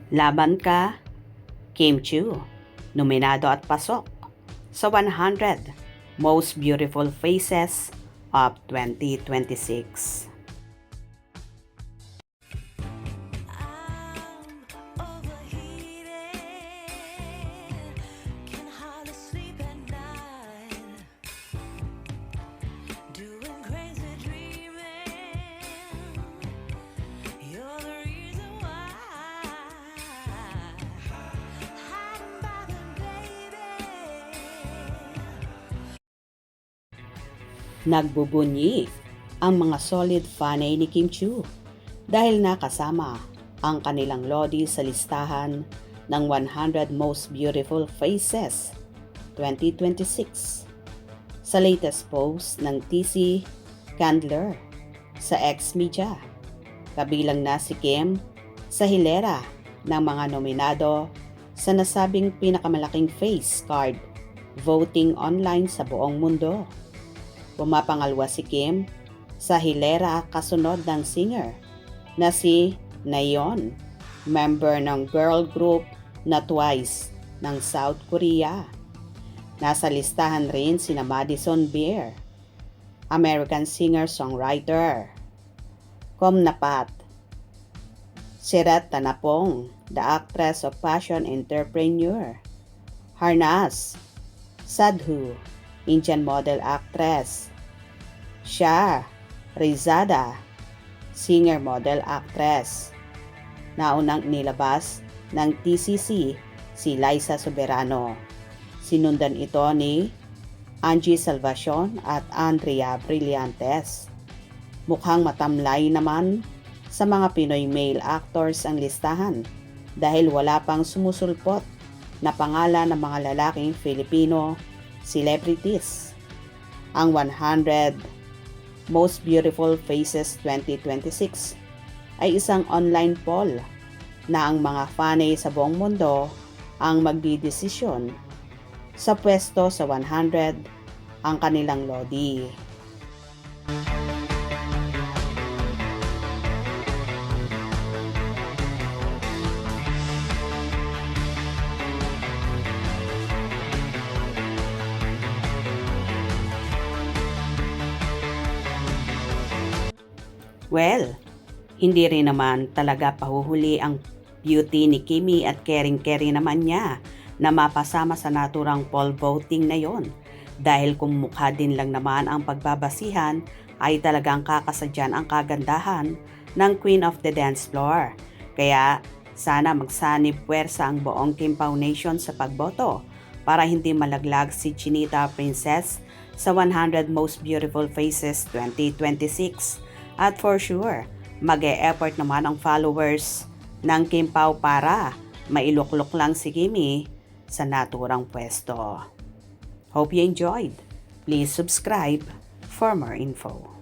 Laban ka, Kim Chiu, nominado at pasok sa 100 Most Beautiful Faces of 2026. Nagbubunyi ang mga solid fanay ni Kim Chiu dahil nakasama ang kanilang lodi sa listahan ng 100 Most Beautiful Faces 2026. Sa latest post ng TC Candler sa X Media, kabilang na si Kim sa hilera ng mga nominado sa nasabing pinakamalaking face card voting online sa buong mundo. Pumapangalwa si Kim sa hilera kasunod ng singer na si Nayeon, member ng girl group na Twice ng South Korea. Nasa listahan rin sina Madison Beer, American singer-songwriter, Komnapat, Sirat Tanapong, the actress of fashion entrepreneur, Harnas, Sadhu, Indian model actress, Shah Rizada, singer model actress. Naunang nilabas ng TCC si Liza Soberano. Sinundan ito ni Angie Salvacion at Andrea Brillantes. Mukhang matamlay naman sa mga Pinoy male actors ang listahan dahil wala pang sumusulpot na pangalan ng mga lalaking Filipino celebrities. Ang 100 Most Beautiful Faces 2026 ay isang online poll na ang mga fanay sa buong mundo ang magdidesisyon sa pwesto sa 100 ang kanilang lodi. Well, hindi rin naman talaga pahuhuli ang beauty ni Kimi at caring-caring naman niya na mapasama sa naturang poll voting na yon. Dahil kung mukha din lang naman ang pagbabasihan ay talagang kakasadyan ang kagandahan ng Queen of the Dance Floor. Kaya sana magsanib puwersa ang buong Kim Pao Nation sa pagboto para hindi malaglag si Chinita Princess sa 100 Most Beautiful Faces 2026. At for sure, mag-e-effort naman ang followers ng Kim Pao para mailuklok lang si Kimi sa naturang pwesto. Hope you enjoyed. Please subscribe for more info.